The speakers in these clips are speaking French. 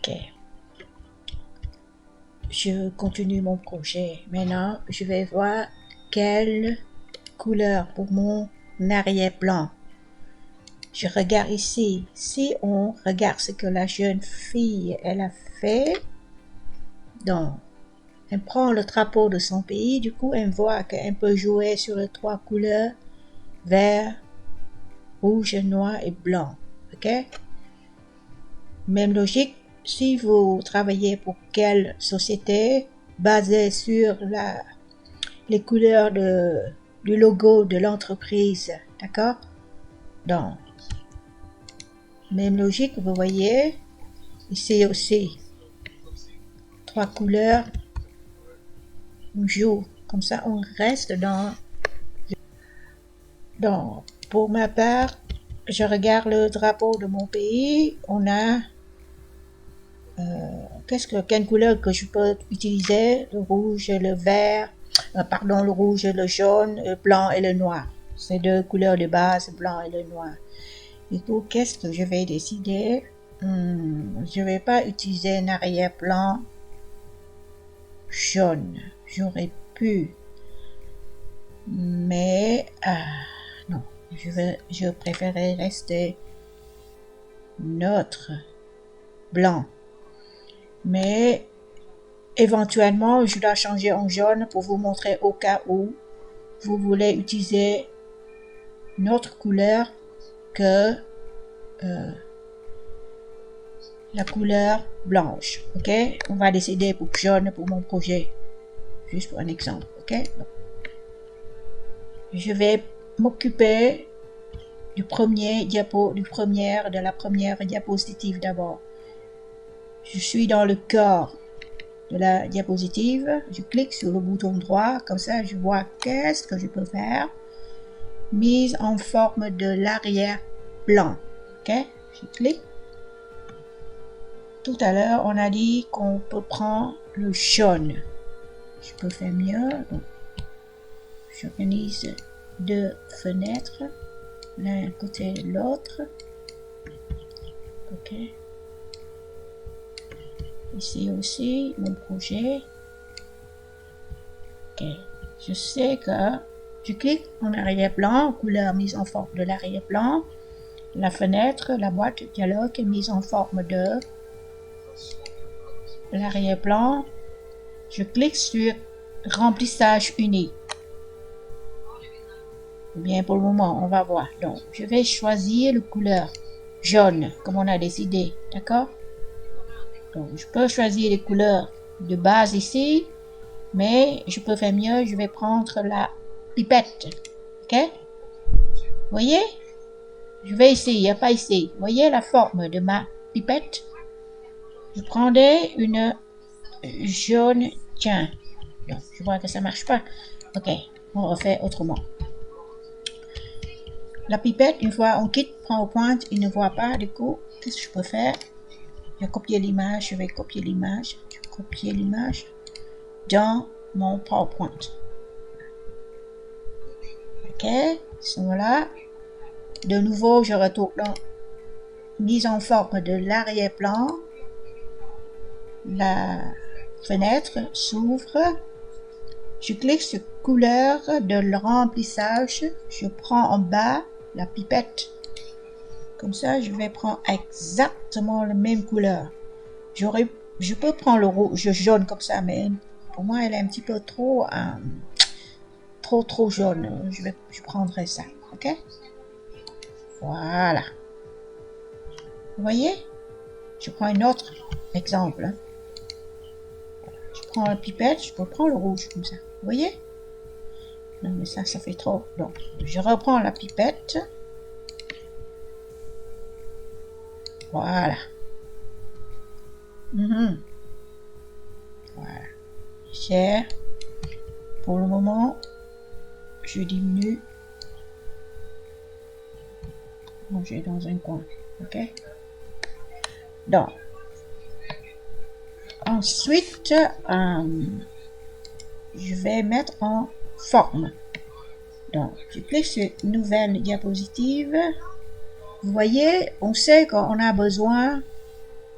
Ok. Je continue mon projet. Maintenant, je vais voir quelle couleur pour mon arrière-plan. Je regarde ici. Si on regarde ce que la jeune fille, elle a fait, donc, elle prend le drapeau de son pays, du coup, elle voit qu'elle peut jouer sur les trois couleurs, vert, rouge, noir et blanc. Ok? Même logique, si vous travaillez pour quelle société basée sur les couleurs du logo de l'entreprise, d'accord? Donc, même logique, vous voyez, ici aussi, trois couleurs, on joue, comme ça on reste dans... Donc, pour ma part, je regarde le drapeau de mon pays, on a... quelle couleur que je peux utiliser? Le rouge, le vert, le rouge, le jaune, le blanc et le noir. C'est deux couleurs de base, le blanc et le noir. Du coup, qu'est-ce que je vais décider? Je vais pas utiliser un arrière-plan jaune. J'aurais pu, mais non, je préférais rester neutre, blanc. Mais éventuellement, je dois changer en jaune pour vous montrer au cas où vous voulez utiliser une autre couleur que la couleur blanche. Ok? On va décider pour jaune pour mon projet. Juste pour un exemple. Ok? Donc, je vais m'occuper de la première diapositive d'abord. Je suis dans le corps de la diapositive. Je clique sur le bouton droit. Comme ça, je vois qu'est-ce que je peux faire. Mise en forme de l'arrière-plan. Ok? Je clique. Tout à l'heure, on a dit qu'on peut prendre le jaune. Je peux faire mieux. Donc, j'organise deux fenêtres, l'un côté de l'autre. Ok. Ici aussi, mon projet. Ok. Je sais que je clique en arrière-plan, couleur mise en forme de l'arrière-plan. La fenêtre, la boîte de dialogue est mise en forme de l'arrière-plan. Je clique sur remplissage unique. Bien, pour le moment, on va voir. Donc, je vais choisir la couleur jaune, comme on a décidé. D'accord? Donc, je peux choisir les couleurs de base ici, mais je peux faire mieux. Je vais prendre la pipette. OK? Voyez? Je vais ici, il n'y a pas ici. Voyez la forme de ma pipette? Je prendrai une jaune. Tiens. Donc, je vois que ça ne marche pas. OK, on refait autrement. La pipette, une fois on quitte PowerPoint, il ne voit pas. Du coup, qu'est-ce que je peux faire? Je copie l'image, je vais copier l'image. Je copie l'image dans mon PowerPoint. Ok, voilà. De nouveau, je retourne dans mise en forme de l'arrière-plan. La fenêtre s'ouvre. Je clique sur couleur de remplissage. Je prends en bas la pipette. Comme ça, je vais prendre exactement la même couleur. Je peux prendre le rouge jaune comme ça, mais pour moi, elle est un petit peu trop jaune. Je prendrai ça, ok? Voilà. Vous voyez? Je prends un autre exemple. Je prends la pipette, je peux prendre le rouge comme ça. Vous voyez? Non, mais ça fait trop. Donc, je reprends la pipette. Voilà. Voilà. Cher. Pour le moment, je diminue. Ranger dans un coin. Ok? Donc, ensuite, je vais mettre en forme. Donc, je clique sur nouvelle diapositive. Vous voyez, on sait qu'on a besoin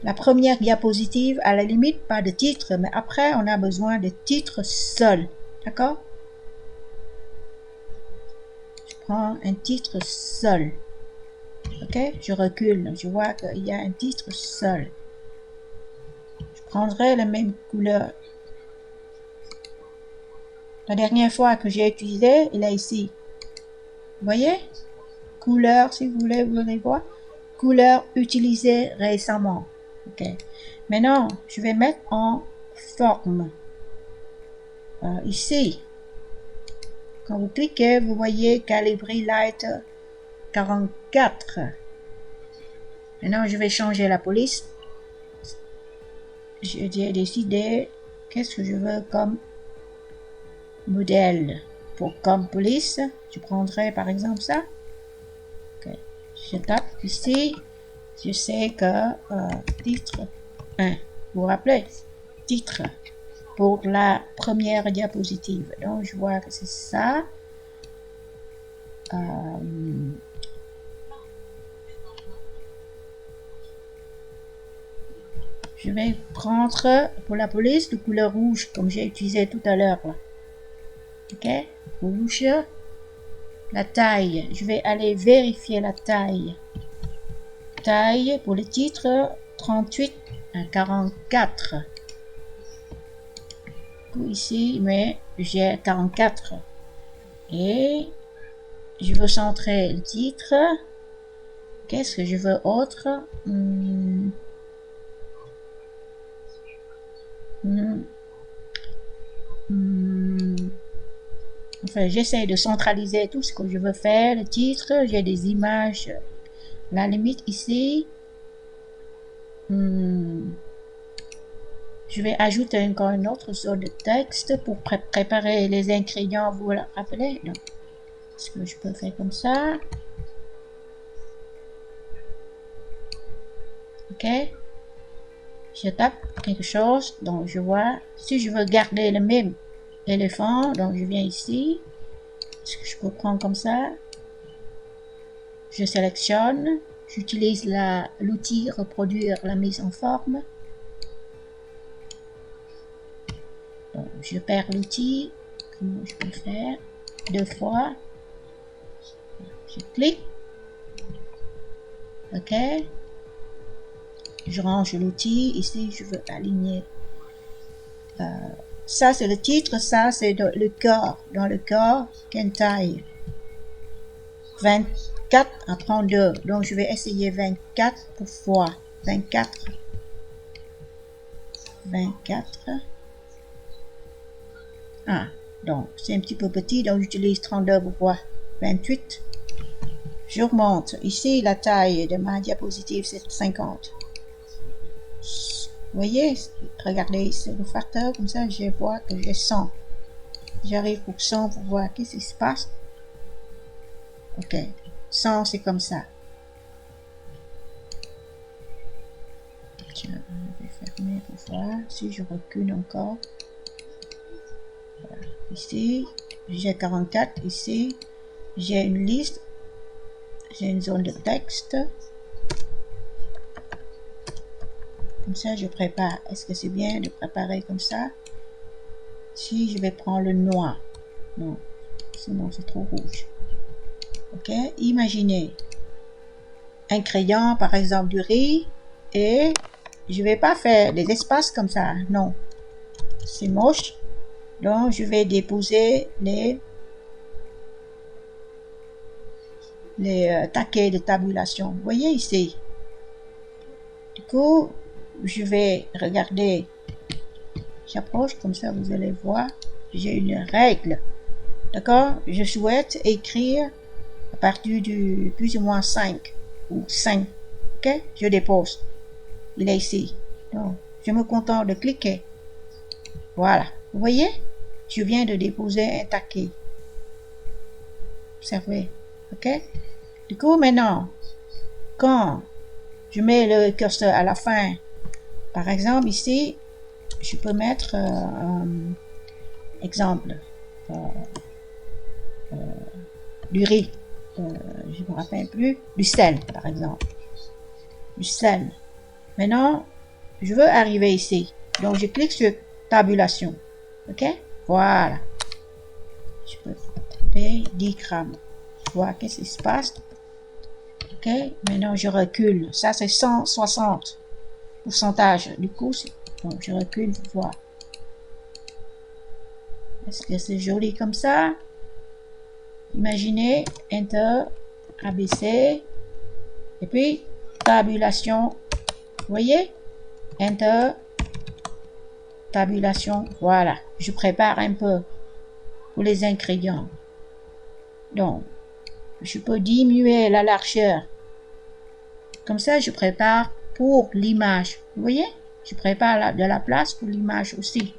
La première diapositive, à la limite, pas de titre, mais après, on a besoin de titre seul. D'accord? Je prends un titre seul. Ok? Je recule. Je vois qu'il y a un titre seul. Je prendrai la même couleur. La dernière fois que j'ai utilisé, il est ici. Vous voyez? Couleur, si vous voulez voir. Couleur utilisée récemment. Ok. Maintenant, je vais mettre en forme. Ici. Quand vous cliquez, vous voyez Calibri Light 44. Maintenant, je vais changer la police. J'ai décidé qu'est-ce que je veux comme modèle. Comme police, je prendrai par exemple ça. Okay. Je tape ici. Je sais que titre 1. Vous vous rappelez? Titre pour la première diapositive. Donc, je vois que c'est ça. Je vais prendre pour la police de couleur rouge comme j'ai utilisé tout à l'heure. Ok, rouge. La taille, je vais aller vérifier la taille. Taille pour le titre 38 à 44. Ici, mais j'ai 44. Et je veux centrer le titre. Qu'est-ce que je veux autre? Enfin, j'essaie de centraliser tout ce que je veux faire. Le titre, j'ai des images. La limite ici. Je vais ajouter encore une autre zone de texte pour préparer les ingrédients. Vous le rappelez? Est-ce que je peux faire comme ça? Ok. Je tape quelque chose. Donc, je vois. Si je veux garder le même éléphant, donc je viens ici. Est-ce que je peux prendre comme ça? Je sélectionne. J'utilise l'outil reproduire la mise en forme. Donc, je perds l'outil. Comment je peux faire? 2 fois. Je clique. Ok. Je range l'outil. Ici, je veux aligner. Ça, c'est le titre. Ça, c'est le corps. Dans le corps, quelle taille? 24 à 32. Donc, je vais essayer 24 pour fois. 24. 24. Ah, donc, c'est un petit peu petit. Donc, j'utilise 32 pour fois. 28. Je remonte. Ici, la taille de ma diapositive, c'est 50. Vous voyez, regardez, c'est le facteur, comme ça, je vois que j'ai 100. J'arrive pour 100 pour voir qu'est-ce qui se passe. Ok, 100, c'est comme ça. Je vais fermer pour voir si je recule encore. Voilà. Ici, j'ai 44. Ici, j'ai une liste. J'ai une zone de texte. Comme ça, je prépare. Est-ce que c'est bien de préparer comme ça? Si je vais prendre le noir. Non, sinon c'est trop rouge. Ok, imaginez un crayon, par exemple du riz, et je vais pas faire des espaces comme ça. Non, c'est moche. Donc, je vais déposer les taquets de tabulation. Vous voyez ici. Du coup, je vais regarder. J'approche comme ça, vous allez voir. J'ai une règle. D'accord? Je souhaite écrire à partir du plus ou moins 5 ou 5. Ok? Je dépose. Il est ici. Donc, je me contente de cliquer. Voilà. Vous voyez? Je viens de déposer un taquet. Observez. Ok? Du coup, maintenant, quand je mets le curseur à la fin, par exemple, ici, je peux mettre exemple du riz. Je ne me rappelle plus. Du sel, par exemple. Du sel. Maintenant, je veux arriver ici. Donc, je clique sur tabulation. OK? Voilà. Je peux taper 10 grammes. Voir qu'est-ce qui se passe. OK? Maintenant, je recule. Ça, c'est 160 pourcentage. Du coup, donc, je recule pour voir. Est-ce que c'est joli comme ça? Imaginez, Enter, ABC, et puis tabulation. Vous voyez? Enter, tabulation. Voilà. Je prépare un peu pour les ingrédients. Donc, je peux diminuer la largeur. Comme ça, je prépare pour l'image. Vous voyez? Je prépare de la place pour l'image aussi.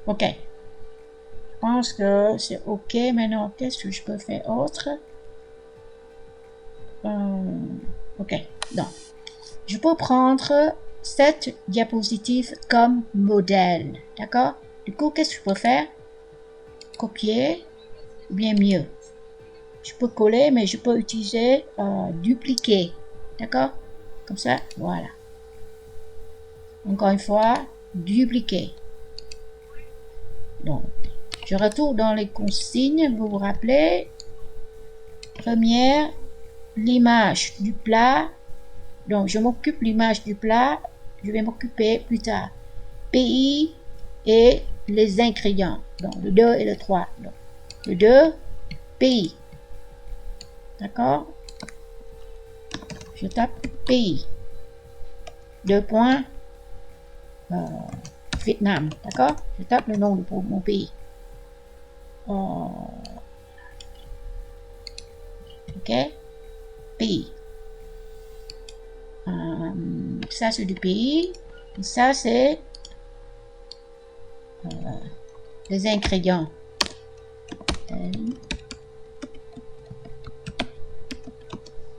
OK. Je pense que c'est OK. Maintenant, qu'est-ce que je peux faire autre? OK. Donc, je peux prendre cette diapositive comme modèle. D'accord? Du coup, qu'est-ce que je peux faire? Copier, ou bien mieux. Je peux coller, mais je peux utiliser dupliquer. D'accord? Comme ça, voilà. Encore une fois, dupliquer. Donc, je retourne dans les consignes. Vous vous rappelez? Première, l'image du plat. Donc, je m'occupe de l'image du plat. Je vais m'occuper plus tard. Pays et les ingrédients. Donc, le 2 et le 3. Donc, le 2, pays. D'accord? Je tape pays. 2 points. Vietnam. D'accord? Je tape le nom de mon pays. OK? Pays. Ça, c'est du pays. Ça, c'est les ingrédients.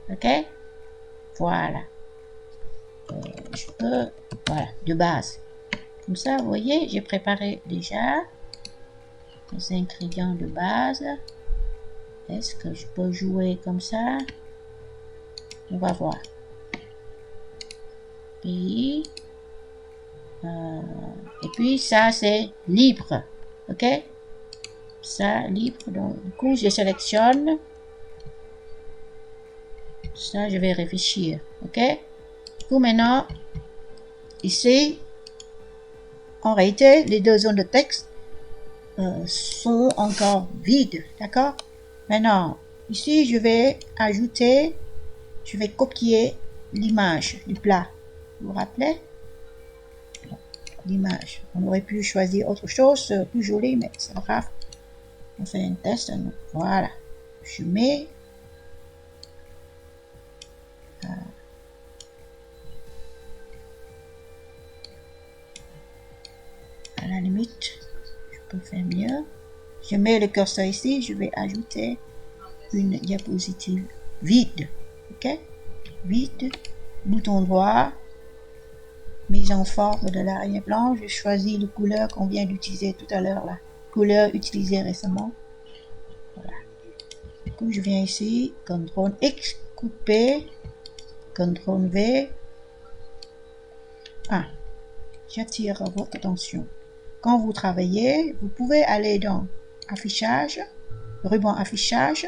OK? Voilà. Je peux... Voilà, de base. Comme ça, vous voyez, j'ai préparé déjà les ingrédients de base. Est-ce que je peux jouer comme ça? On va voir. Pays. Et puis, ça, c'est libre. OK? Ça, libre. Donc, du coup, je sélectionne. Ça, je vais réfléchir. OK? Du coup, maintenant, ici, en réalité, les deux zones de texte sont encore vides. D'accord? Maintenant, ici, je vais ajouter, je vais copier l'image du plat. Vous vous rappelez? L'image. On aurait pu choisir autre chose, plus joli, mais c'est pas grave. On fait un test. Voilà. Je mets à la limite, je peux faire mieux. Je mets le curseur ici, je vais ajouter une diapositive vide. OK? Vide, bouton droit, mise en forme de l'arrière-plan. Je choisis la couleur qu'on vient d'utiliser tout à l'heure, la couleur utilisée récemment. Voilà. Du coup, je viens ici, CTRL X, couper, CTRL V. J'attire votre attention. Quand vous travaillez, vous pouvez aller dans Affichage, ruban Affichage.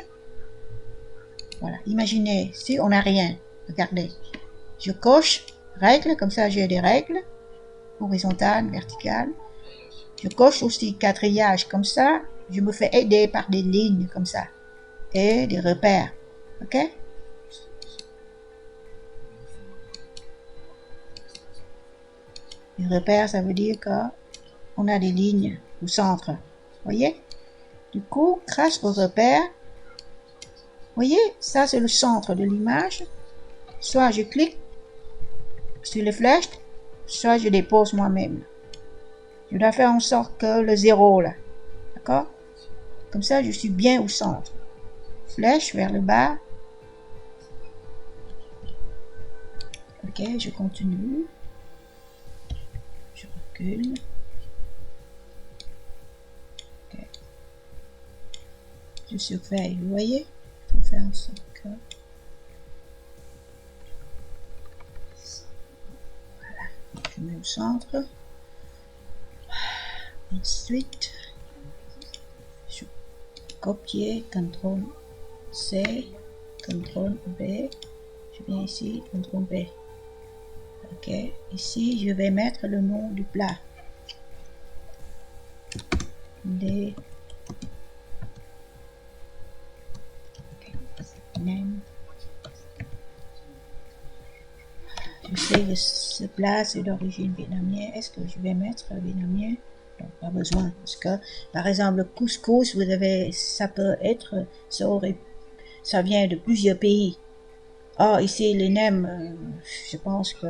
Voilà. Imaginez, si on n'a rien, regardez. Je coche règles, comme ça j'ai des règles, horizontales, verticales. Je coche aussi quadrillage, comme ça, je me fais aider par des lignes, comme ça, et des repères. OK? Les repères, ça veut dire qu'on a des lignes au centre. Voyez? Du coup, grâce aux repères, voyez, ça c'est le centre de l'image. Soit je clique sur les flèches, soit je dépose moi-même. Je dois faire en sorte que le 0 là, d'accord? Comme ça, je suis bien au centre. Flèche vers le bas. OK, je continue. Je recule. OK. Je surveille, vous voyez? faire en sorte que... Voilà, je mets au centre. Ensuite, je copie, CTRL C, CTRL B. Je viens ici, CTRL B. Ok, ici je vais mettre le nom du plat. Des name. Je sais que ce plat c'est d'origine vietnamienne. Est-ce que je vais mettre vietnamien? Non, pas besoin. Parce que, par exemple, le couscous, vous avez, ça peut être, ça vient de plusieurs pays. Ah, ici, les nems, je pense que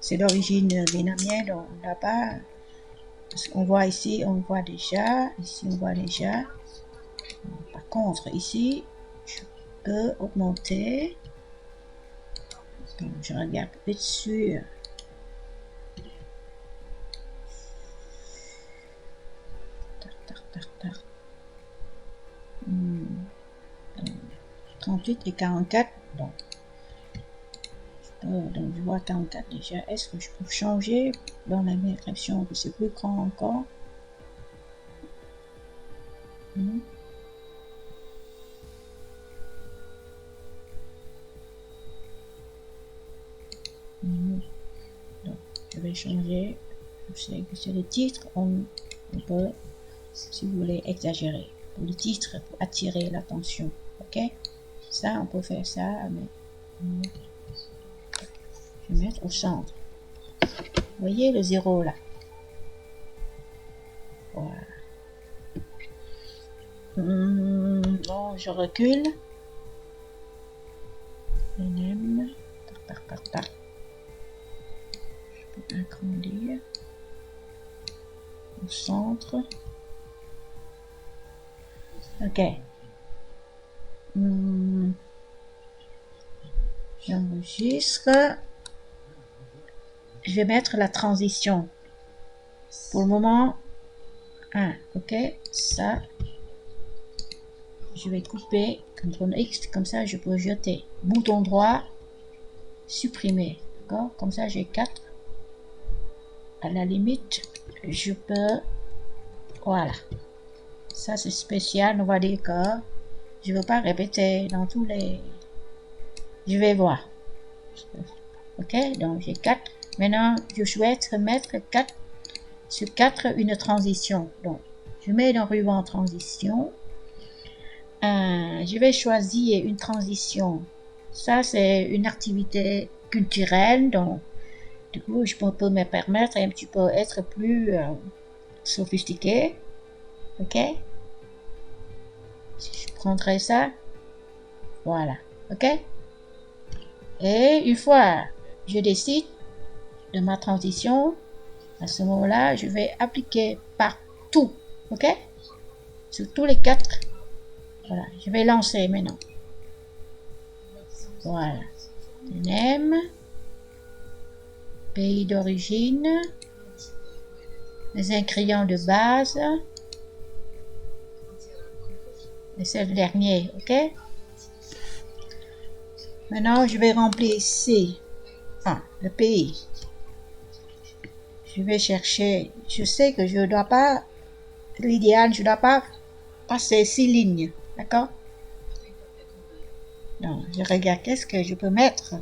c'est d'origine vietnamienne, donc là-bas, parce qu'on voit ici, on voit déjà, ici, on voit déjà. Par contre, ici, je peux augmenter. Donc, je regarde vite sur donc, 38 et 44. Donc, je vois 44 déjà. Est-ce que je peux changer dans la description que c'est plus grand encore? Donc, je vais changer. Je sais que c'est le titre. On peut, si vous voulez, exagérer. Pour le titre, pour attirer l'attention. Ok? Ça, on peut faire ça, mais je vais mettre au centre. Vous voyez le 0 là? Voilà. Bon, je recule. NM. Je peux agrandir. Au centre. Ok. J'enregistre. Je vais mettre la transition. Pour le moment, 1. Ok. Ça. Je vais couper. CTRL X. Comme ça, je peux jeter. Bouton droit. Supprimer. D'accord. Comme ça, j'ai 4. À la limite, je peux... Voilà. Ça, c'est spécial. On va dire que je ne veux pas répéter dans tous les... Je vais voir. Ok, donc j'ai 4. Maintenant, je souhaite mettre 4 sur 4 une transition. Donc, je mets dans ruban transition. Je vais choisir une transition. Ça, c'est une activité culturelle. Donc, du coup, je peux me permettre un petit peu être plus sophistiqué. Ok. Je prendrai ça. Voilà. Ok. Et une fois je décide de ma transition, à ce moment-là, je vais appliquer partout. Ok. Sur tous les 4. Voilà. Je vais lancer maintenant. Voilà. NM. Pays d'origine. Les ingrédients de base. Et c'est le dernier. Ok. Maintenant, je vais remplir ici le pays. Je vais chercher. Je sais que je ne dois pas, l'idéal, je ne dois pas passer 6 lignes. D'accord? Donc, je regarde qu'est-ce que je peux mettre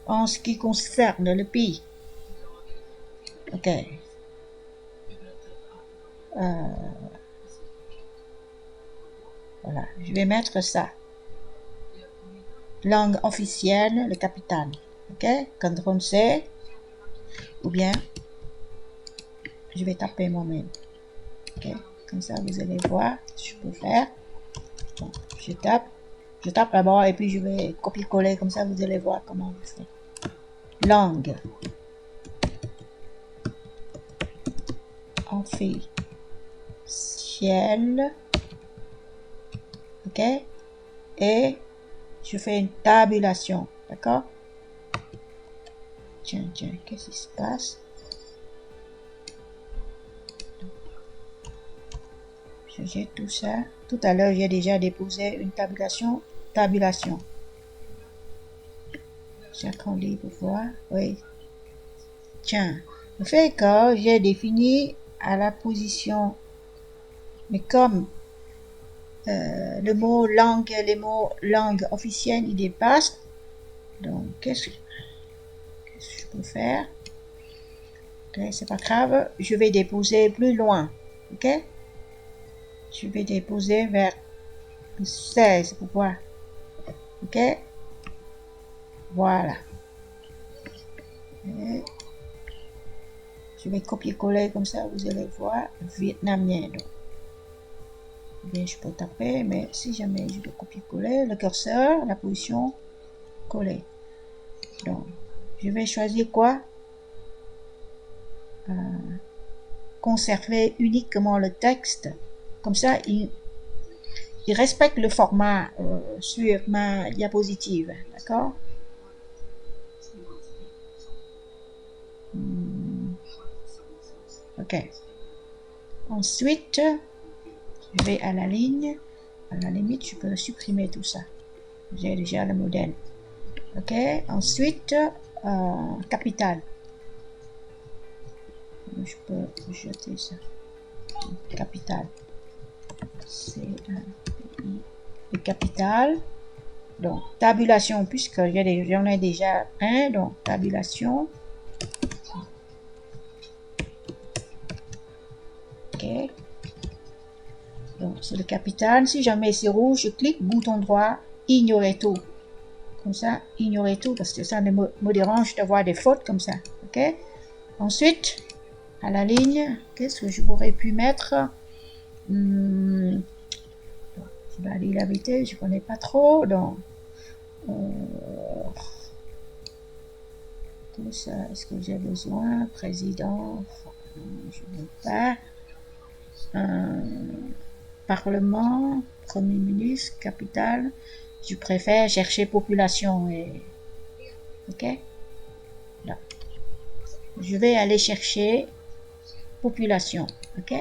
en ce qui concerne le pays. Ok. Voilà, je vais mettre ça. Langue officielle, le capital. Ok, CTRL C. Ou bien, je vais taper moi-même. Ok, comme ça vous allez voir ce que je peux faire. Bon, je tape d'abord et puis je vais copier-coller, comme ça vous allez voir comment on fait. Langue officielle. Ok, et je fais une tabulation. D'accord? Tiens, qu'est-ce qui se passe? Je J'ai tout ça. Tout à l'heure, j'ai déjà déposé une tabulation. J'attends pour voir. Oui. Tiens, le fait que j'ai défini à la position, mais comme les mots langue officielle, ils dépassent. Donc, qu'est-ce que je peux faire? Ok, c'est pas grave. Je vais déposer plus loin. Ok? Je vais déposer vers 16 pour voir. Ok? Voilà. Et je vais copier-coller comme ça, vous allez voir. Vietnamien. Donc. Bien, je peux taper, mais si jamais je vais copier-coller, le curseur, la position, coller. Donc, je vais choisir quoi? Conserver uniquement le texte. Comme ça, il respecte le format sur ma diapositive. D'accord? Ok. Ensuite, je vais à la ligne. À la limite, je peux supprimer tout ça. J'ai déjà le modèle. Ok. Ensuite, capital. Je peux jeter ça. Capital. C'est le capital. Donc, tabulation, puisque j'en ai déjà un. Donc, tabulation. Ok. Donc, c'est le capital. Si jamais c'est rouge, je clique, bouton droit, ignorer tout. Comme ça, ignorer tout, parce que ça ne me dérange d'avoir des fautes comme ça. Ok. Ensuite, à la ligne, qu'est-ce que je pourrais pu mettre? Je dois dire la vérité, je ne connais pas trop. Donc, tout ça, est-ce que j'ai besoin? Président, je ne veux pas. Parlement, Premier ministre, capitale. Je préfère chercher population. Ok? Là. Je vais aller chercher population. Ok? Là.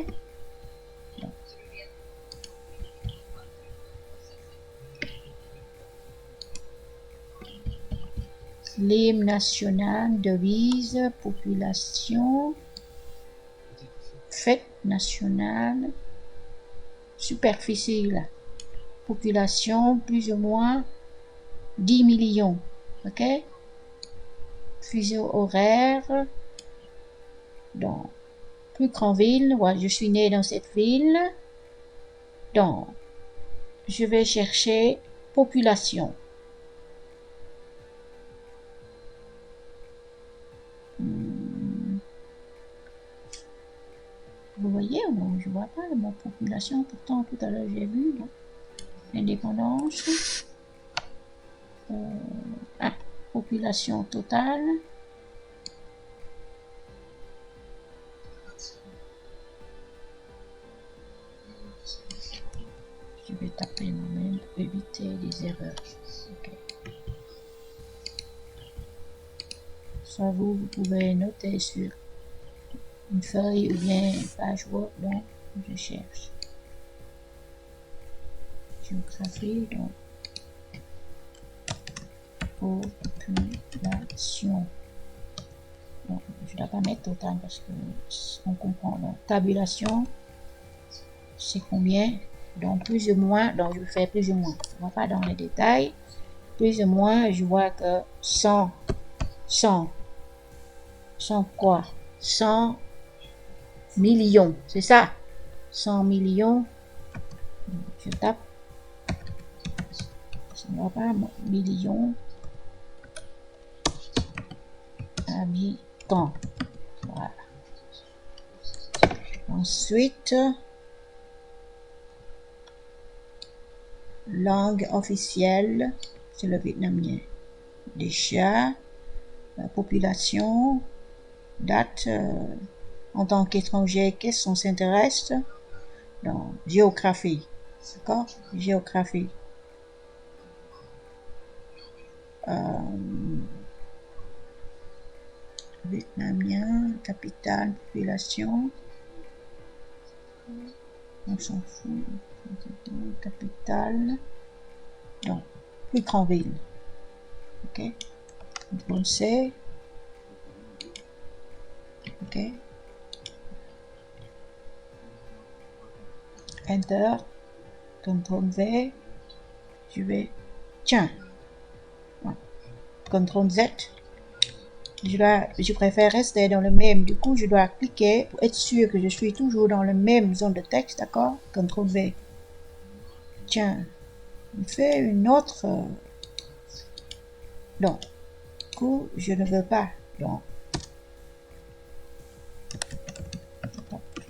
L'hymne national, devise, population, fête nationale, superficie, là. Population, plus ou moins 10 millions. Ok? Fuseau horaire. Donc, plus grande ville. Ouais, je suis née dans cette ville. Donc, je vais chercher population. Vous voyez, je vois pas ma population. Pourtant, tout à l'heure, j'ai vu. Indépendance. Population totale. Je vais taper moi-même pour éviter les erreurs. Okay. Ça, vous pouvez noter sur une feuille ou bien une page Word. Donc, je cherche. Géographie, donc. Population. Donc, je ne dois pas mettre total parce qu'on comprend. Donc, tabulation, c'est combien? Donc, plus ou moins. Donc, je vais faire plus ou moins. On ne va pas dans les détails. Plus ou moins, je vois que 100 quoi? 100 millions. C'est ça? 100 millions. Je tape. Ça ne va pas. Millions. Habitants. Voilà. Ensuite, langue officielle, c'est le vietnamien. Déjà, la population, date, en tant qu'étranger, qu'est-ce qu'on s'intéresse? Donc, géographie. D'accord? Géographie. Vietnamien, capitale, population. On s'en fout. Capitale. Non. Plus grand ville. Ok. CTRL C. Ok. Enter. CTRL V. Je vais. Tiens. CTRL Z. Je préfère rester dans le même. Du coup, je dois cliquer pour être sûr que je suis toujours dans la même zone de texte. D'accord? CTRL V. Tiens. Il fait une autre. Non. Du coup, je ne veux pas. Donc.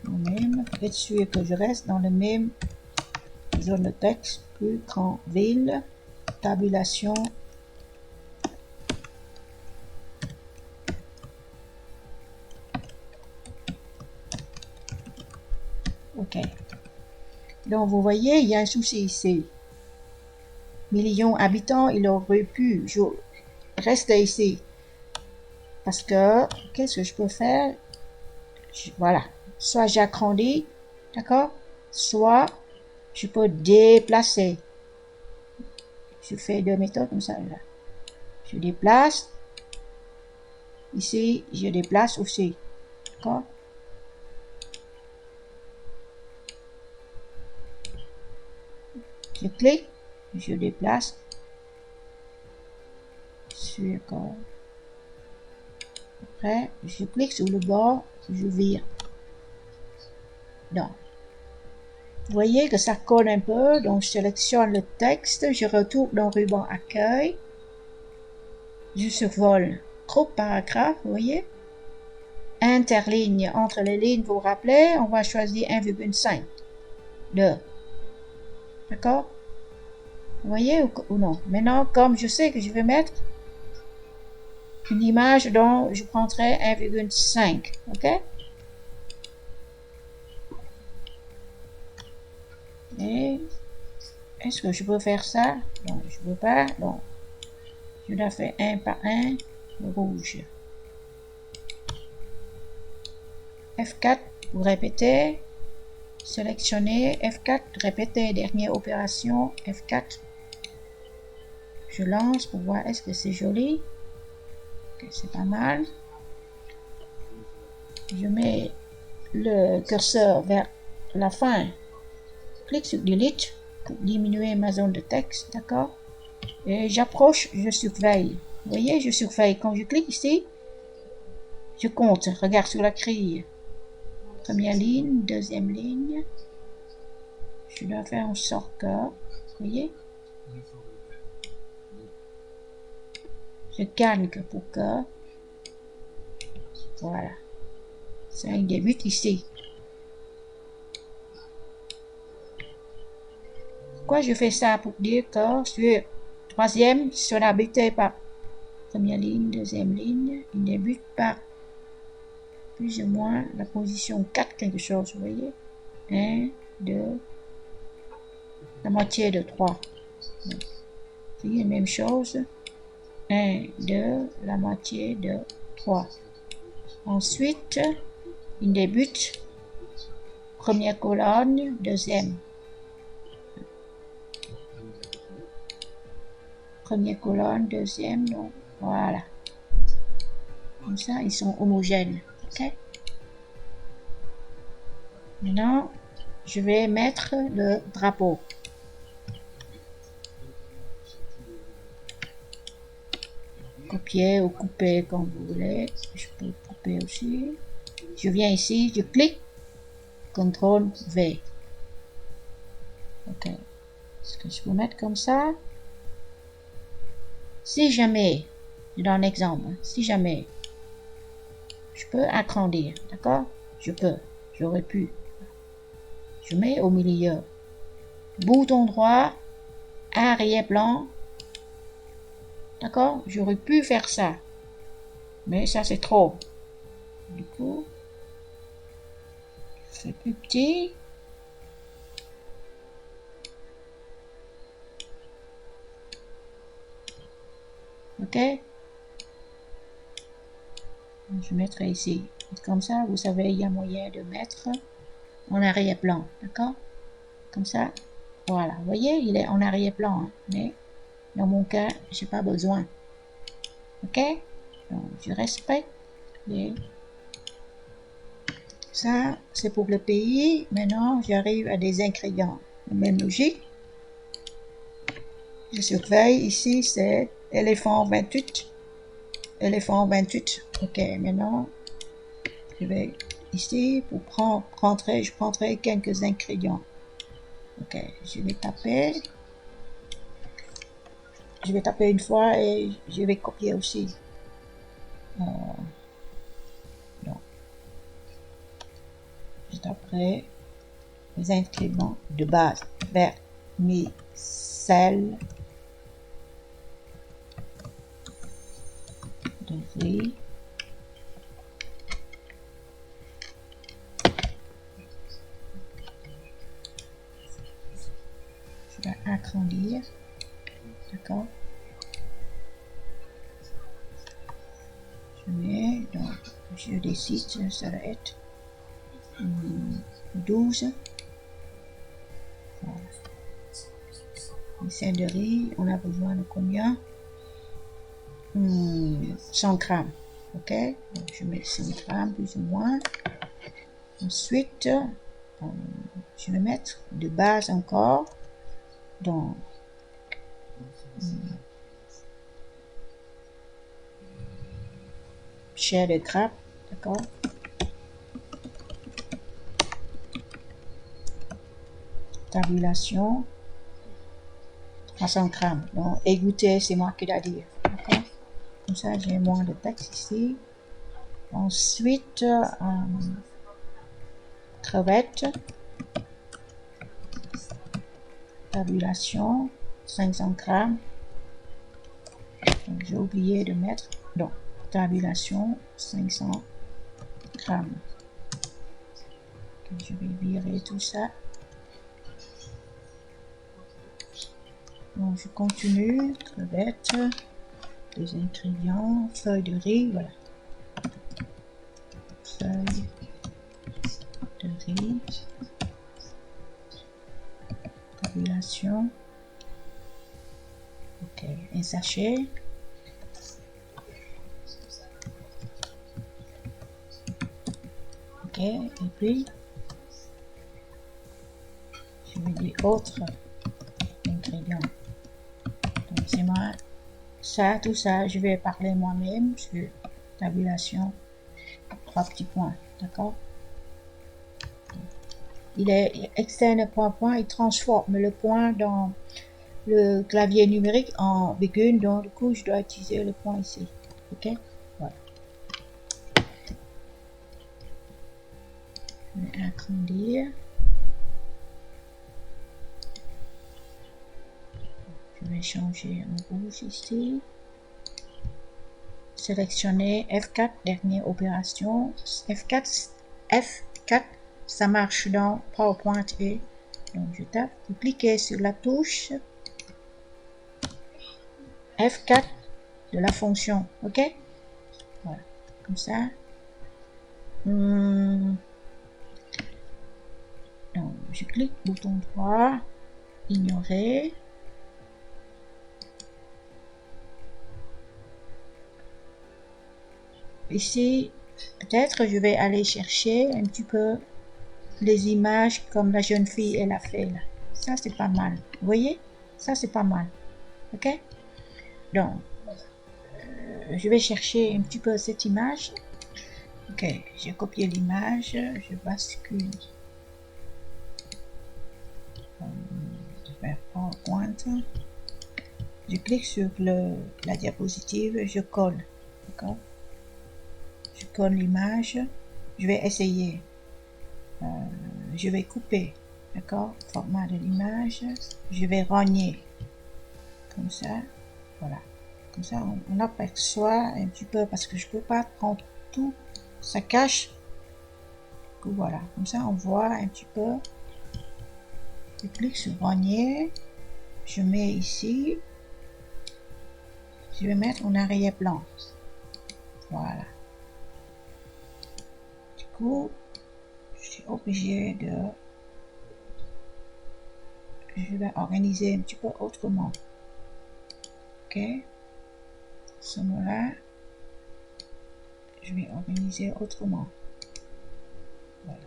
Même. Pour être sûr que je reste dans le même zone de texte. Plus grand ville. Tabulation. Ok. Donc, vous voyez, il y a un souci ici. Millions d'habitants, il aurait pu rester ici. Parce que, qu'est-ce que je peux faire? Voilà. Soit j'agrandis, d'accord? Soit je peux déplacer. Je fais deux méthodes comme ça. Là. Je déplace. Ici, je déplace aussi. D'accord? Je clique, je déplace. Sur après, je clique sur le bord, je vire. Donc, vous voyez que ça colle un peu, donc je sélectionne le texte, je retourne dans le ruban accueil, je survole groupe paragraphe, vous voyez, interligne entre les lignes, vous vous rappelez, on va choisir 1,5, 2, d'accord? Vous voyez ou non? Maintenant, comme je sais que je vais mettre une image dont je prendrai 1,5, ok? Et est-ce que je peux faire ça? Non, je ne peux pas. Donc, je dois faire un par un, rouge. F4 pour répéter. Sélectionner. F4, répéter. Dernière opération. F4. Je lance pour voir est-ce que c'est joli. Okay, c'est pas mal. Je mets le curseur vers la fin. Clique sur Delete pour diminuer ma zone de texte. D'accord? Et j'approche, je surveille. Vous voyez, je surveille. Quand je clique ici, je compte. Regarde sur la grille. Première ligne, deuxième ligne. Je dois faire en sorte que, vous voyez, je gagne pour que, voilà, ça débute ici. Pourquoi je fais ça? Pour dire que sur troisième, sera buté par première ligne, deuxième ligne, il débute par plus ou moins la position 4 quelque chose, vous voyez, 1, 2, la moitié de 3. C'est la même chose, 1, 2, la moitié de 3. Ensuite, il débute, première colonne, deuxième. Première colonne, deuxième, donc voilà. Comme ça, ils sont homogènes. Ok? Maintenant, je vais mettre le drapeau. Copier ou couper comme vous voulez. Je peux couper aussi. Je viens ici, je clique. CTRL V. Ok. Est-ce que je peux mettre comme ça? Si jamais, je donne un exemple, si jamais je peux agrandir, d'accord? Je peux, j'aurais pu. Je mets au milieu. Bouton droit, arrière-plan. D'accord? J'aurais pu faire ça. Mais ça, c'est trop. Du coup, je fais plus petit. Ok? Je mettrai ici. Comme ça, vous savez, il y a moyen de mettre en arrière-plan, d'accord? Comme ça, voilà. Vous voyez, il est en arrière-plan, hein, mais dans mon cas, j'ai pas besoin. Ok? Donc, je respecte les... Ça, c'est pour le pays. Maintenant, j'arrive à des ingrédients. Même logique. Je surveille. Ici, c'est éléphant 28. Éléphant 28. Ok, maintenant, je vais ici pour je prendrai quelques ingrédients. Ok, je vais taper. Je vais taper une fois et je vais copier aussi. Non. Je taperai les ingrédients de base. Vermicelle de riz. Je vais agrandir. D'accord? Je mets, donc, je décide, ça va être 12. Voilà. Une selle de riz, on a besoin de combien? 100 grammes. Ok? Donc, je mets 100 grammes plus ou moins. Ensuite, je vais mettre de base encore dans chair de crabe, d'accord? Tabulation, 300 grammes. Donc, égoutter, c'est moi qui dois dire, d'accord? Comme ça, j'ai moins de texte ici. Ensuite, crevettes, tabulation, 500 grammes. J'ai oublié de mettre, donc, tabulation, 500 grammes. Okay, je vais virer tout ça. Donc, je continue, crevettes, les ingrédients, feuilles de riz, voilà. Feuilles de riz, tabulation, ok, un sachet, ok, et puis, je vais dire autres ingrédients. Donc, c'est moi, ça, tout ça, je vais parler moi-même sur tabulation, 3 petits points, d'accord? Il est externe point, il transforme le point dans le clavier numérique en virgule, donc du coup, je dois utiliser le point ici, ok? Voilà. Je vais agrandir. Je vais changer en rouge ici. Sélectionner F4, dernière opération. F4, ça marche dans PowerPoint et donc je tape. Vous cliquez sur la touche F4 de la fonction, ok? Voilà, comme ça. Donc, je clique bouton droit, ignorer. Ici, peut-être je vais aller chercher un petit peu les images comme la jeune fille elle a fait là. Ça c'est pas mal. Vous voyez? Ça c'est pas mal. Ok? Donc, je vais chercher un petit peu cette image. Ok, j'ai copié l'image, je bascule vers PowerPoint. Je clique sur la diapositive, je colle. D'accord? Je colle l'image. Je vais essayer. Je vais couper. D'accord? Format de l'image. Je vais rogner. Comme ça. Voilà. Comme ça, on aperçoit un petit peu parce que je peux pas prendre tout. Ça cache. Voilà. Comme ça, on voit un petit peu. Je clique sur rogner. Je mets ici. Je vais mettre en arrière-plan. Voilà. Du coup, je suis obligée de... Je vais organiser un petit peu autrement. Ok. Ce moment-là, je vais organiser autrement. Voilà.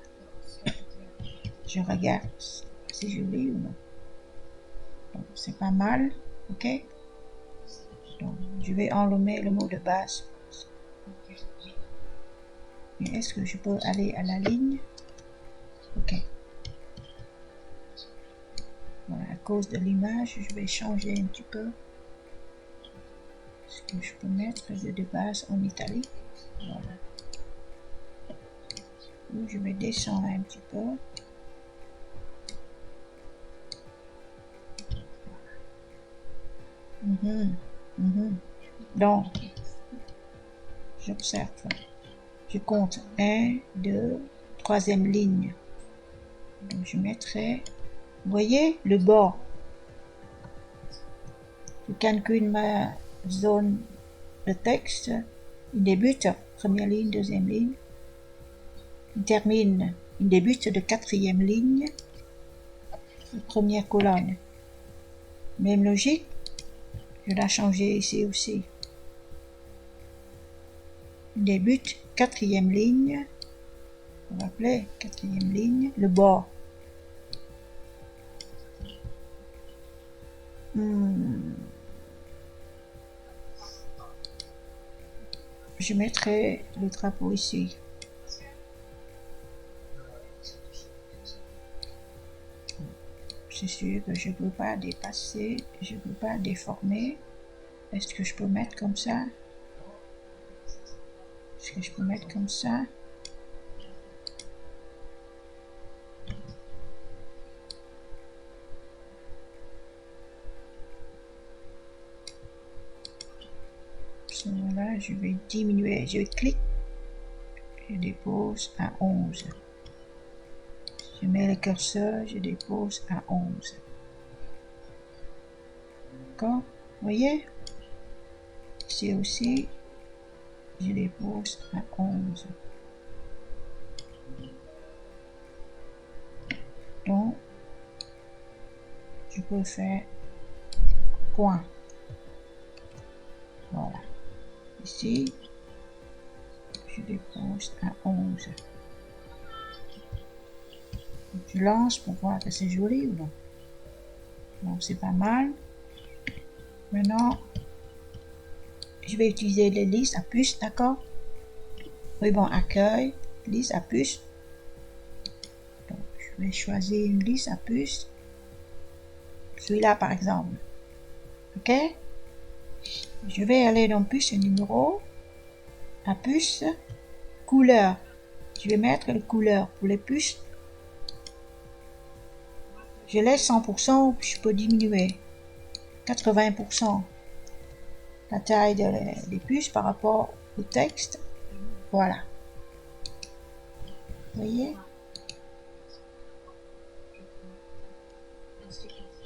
Je regarde si je lis ou non. Donc, c'est pas mal. Ok. Donc, je vais enlever le mot de base. Mais est-ce que je peux aller à la ligne? Ok. Voilà, à cause de l'image, je vais changer un petit peu. Est-ce que je peux mettre de base en italique? Voilà. Donc, je vais descendre un petit peu. Donc, j'observe. Je compte 1, 2, troisième ligne. Donc, je mettrai, vous voyez, le bord. Je calcule ma zone de texte. Il débute, première ligne, deuxième ligne. Il termine, il débute de quatrième ligne, première colonne. Même logique, je l'ai changé ici aussi. Il débute, quatrième ligne, on va appeler quatrième ligne, le bord. Je mettrai le drapeau ici. C'est sûr que je ne peux pas dépasser, je ne peux pas déformer. Est-ce que je peux mettre comme ça? Est-ce que je peux mettre comme ça? À ce moment-là, je vais diminuer, je clique, je dépose à 11. Je mets le curseur, je dépose à 11. D'accord? Vous voyez? Ici aussi, je dépose à 11. Donc, je peux faire point. Voilà. Ici, je dépose à 11. Je lance pour voir que c'est joli ou non. Donc, c'est pas mal. Maintenant, je vais utiliser les listes à puce, d'accord? Ruban accueil, liste à puce. Donc, je vais choisir une liste à puce. Celui-là, par exemple. Ok? Je vais aller dans puce numéro, à puce, couleur. Je vais mettre les couleurs pour les puces. Je laisse 100%, je peux diminuer 80% la taille des puces par rapport au texte. Voilà. Vous voyez?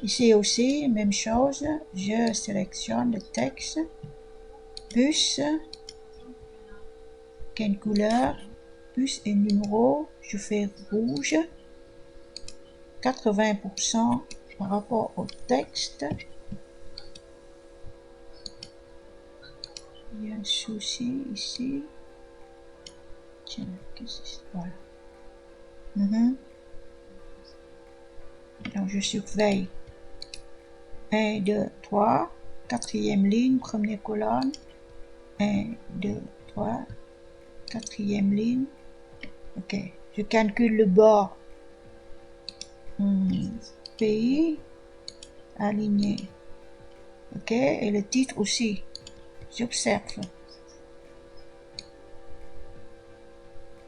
Ici aussi, même chose. Je sélectionne le texte. Puce. Quelle couleur? Puce et numéro. Je fais rouge. 80% par rapport au texte. Il y a un souci ici. Tiens, qu'est-ce que c'est? Voilà. Donc, je surveille. 1, 2, 3. Quatrième ligne, première colonne. 1, 2, 3. Quatrième ligne. Ok. Je calcule le bord. Pays. Aligné. Ok. Et le titre aussi. J'observe.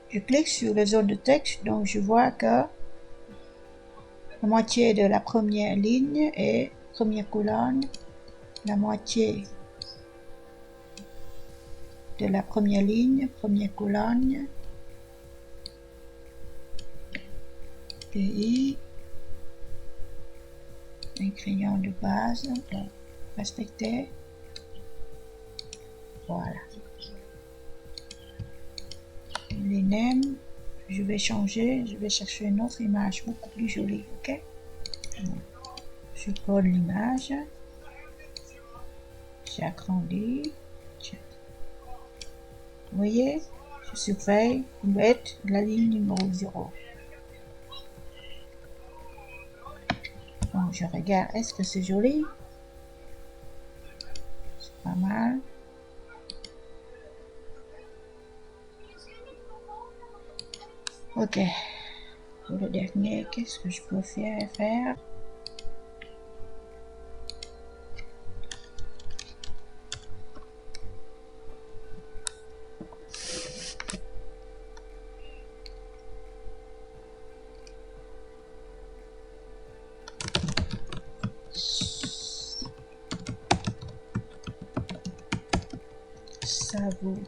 Je clique sur la zone de texte, donc je vois que la moitié de la première ligne est première colonne, la moitié de la première ligne, première colonne, pays, un crayon de base, donc respecter, voilà. Les nems, je vais changer, je vais chercher une autre image beaucoup plus jolie, ok? Je colle l'image, j'agrandis, vous voyez, je surveille, mettre la ligne numéro 0. Bon, je regarde, est-ce que c'est joli? C'est pas mal. Ok, pour le dernier, qu'est-ce que je peux faire? Ça vous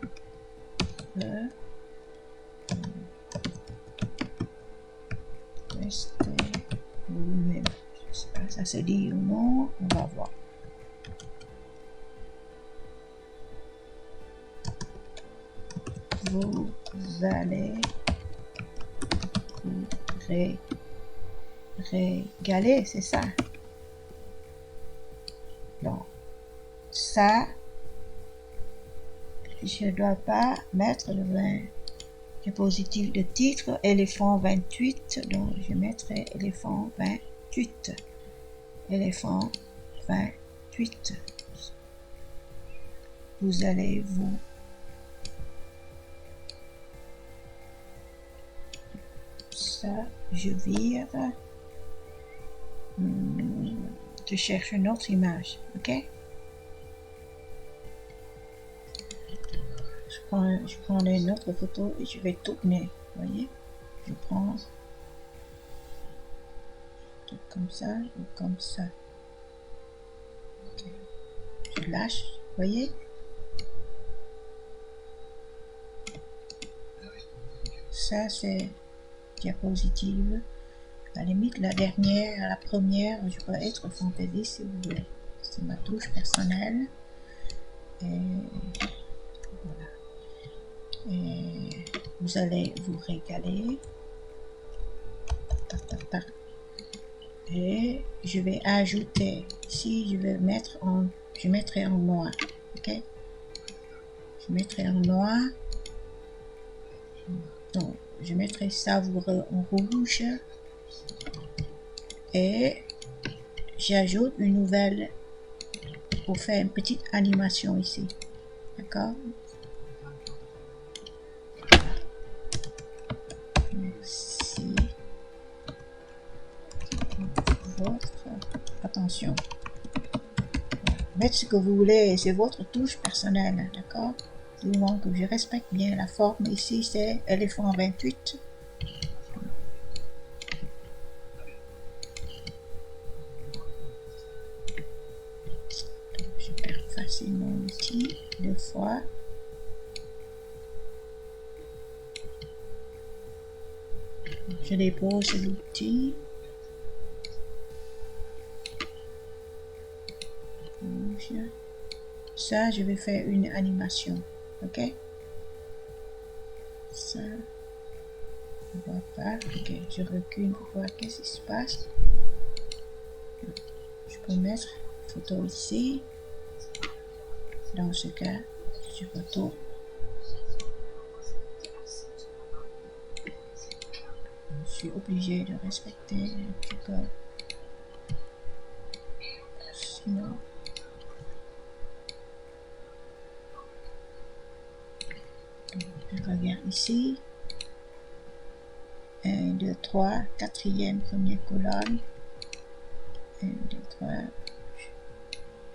restez vous-même. Je sais pas, ça se dit ou non, on va voir. Vous allez vous régaler, c'est ça. Donc, ça, je ne dois pas mettre le 20 diapositive de titre éléphant 28, donc je mettrai éléphant 28. Éléphant 28. Vous allez vous ça, je vire. Je cherche une autre image, ok? Je prends une autre photo et je vais tourner, voyez? Je prends tout comme ça ou comme ça. Okay. Je lâche, voyez? Ça c'est diapositive. À la limite, la dernière, la première, je peux être fantaisie si vous voulez. C'est ma touche personnelle. Et voilà. Et vous allez vous régaler. Et je vais ajouter, ici je vais mettre en, je mettrai en noir, ok? Je mettrai en noir. Donc, je mettrai savoureux en rouge. Et j'ajoute une nouvelle pour faire une petite animation ici. D'accord? Merci pour votre attention. Mettez ce que vous voulez, c'est votre touche personnelle, d'accord? Du moment que je respecte bien la forme, ici c'est éléphant 28. Je perds facilement l'outil 2 fois. Je dépose l'outil. Ça, je vais faire une animation. Ok? Ça, on voit pas. Ok, je recule pour voir qu'est-ce qui se passe. Je peux mettre photo ici. Dans ce cas, je retourne. Je suis obligé de respecter un petit peu. Sinon, je regarde ici. 1, 2, 3, quatrième, première colonne. 1, 2, 3.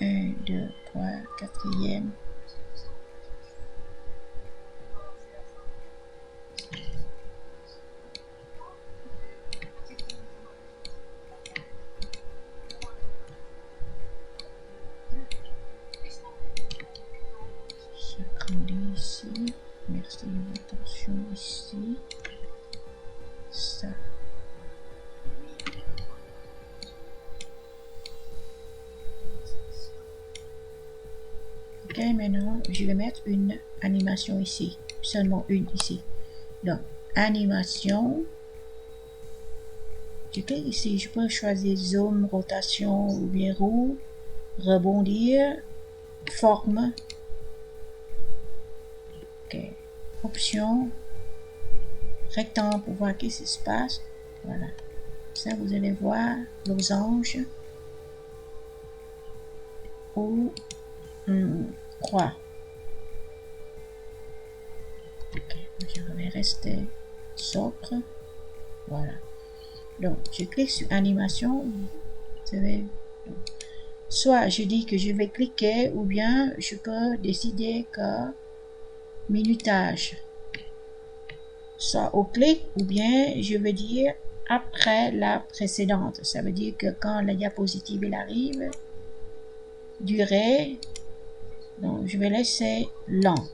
1, 2, 3, quatrième. J'agrandis ici. Merci de votre attention ici. Ça. Ok, maintenant je vais mettre une animation ici, seulement une ici. Donc, animation. Je clique ici, je peux choisir zoom, rotation ou bien roue, rebondir, forme. Ok. Option, rectangle pour voir qu'est-ce qui se passe. Voilà. Ça, vous allez voir losange ou croix. Ok. Je vais rester sobre. Voilà. Donc, je clique sur animation. Soit je dis que je vais cliquer ou bien je peux décider que minutage. Soit au clic ou bien je veux dire après la précédente. Ça veut dire que quand la diapositive elle arrive, durée, donc je vais laisser lent.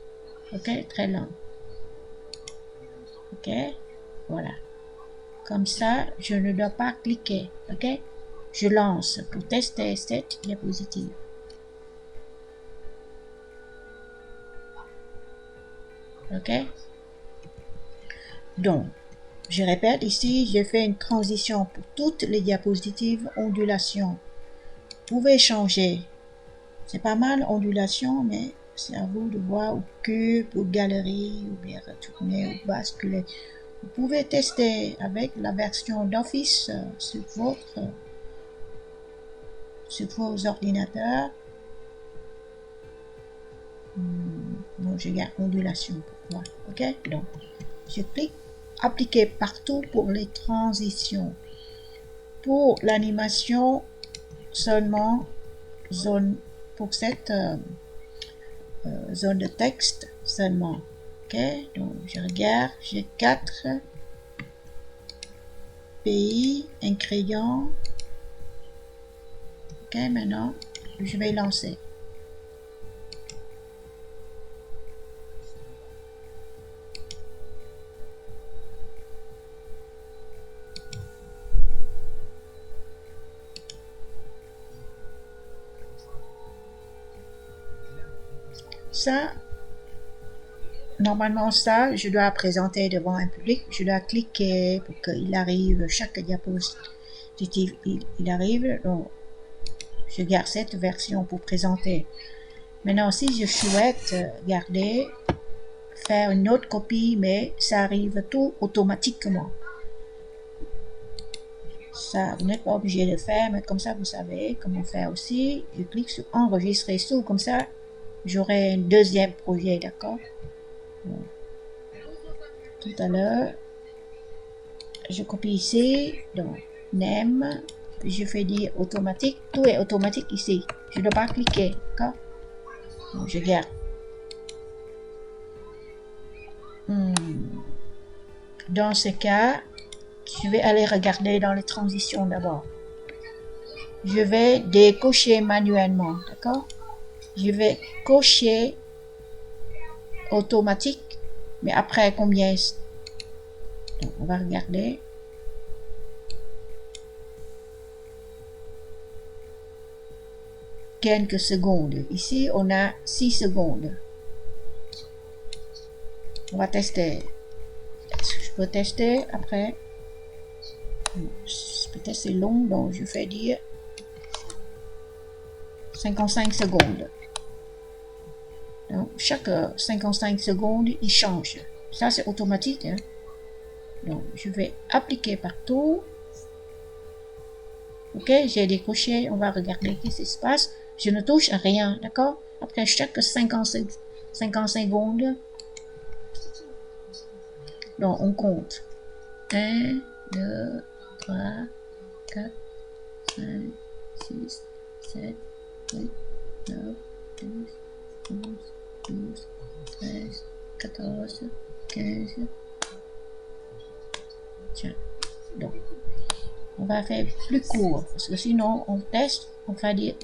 Ok, très lent. Ok, voilà. Comme ça, je ne dois pas cliquer. Ok, je lance pour tester cette diapositive. Ok, donc je répète ici, je fais une transition pour toutes les diapositives ondulation. Vous pouvez changer. C'est pas mal ondulation, mais c'est à vous de voir au cube, ou galerie, ou bien retourner ou basculer. Vous pouvez tester avec la version d'Office sur vos ordinateurs. Bon, je garde ondulation pour moi. Ok, donc je clique appliquer partout pour les transitions. Pour l'animation, seulement zone pour cette zone de texte seulement. Ok, donc je regarde, j'ai 4 pays, ingrédients. Ok, maintenant je vais lancer. Ça, normalement ça, je dois présenter devant un public, je dois cliquer pour qu'il arrive, chaque diapositive, il arrive, donc je garde cette version pour présenter. Maintenant, si je souhaite garder, faire une autre copie, mais ça arrive tout automatiquement. Ça, vous n'êtes pas obligé de faire, mais comme ça, vous savez comment faire aussi. Je clique sur enregistrer sous, comme ça, j'aurai un deuxième projet, d'accord? Bon. Tout à l'heure, je copie ici, donc name, je fais dire automatique, tout est automatique ici. Je ne dois pas cliquer, d'accord? Donc, je garde. Dans ce cas, je vais aller regarder dans les transitions d'abord. Je vais décocher manuellement, d'accord? Je vais cocher automatique, mais après combien? Donc, on va regarder. Quelques secondes. Ici, on a 6 secondes. On va tester. Est-ce que je peux tester après? Peut-être c'est long, donc je fais dire 55 secondes. Donc, chaque 55 secondes, il change. Ça, c'est automatique. Hein? Donc, je vais appliquer partout. Ok, j'ai décoché. On va regarder ce qui se passe. Je ne touche à rien, d'accord? Après chaque 55 secondes, donc on compte. 1, 2, 3, 4, 5, 6, 7, 8, 9, 10, 11, 12, 13, 14, 15. Tiens, donc, on va faire plus court, parce que sinon, on teste, on va dire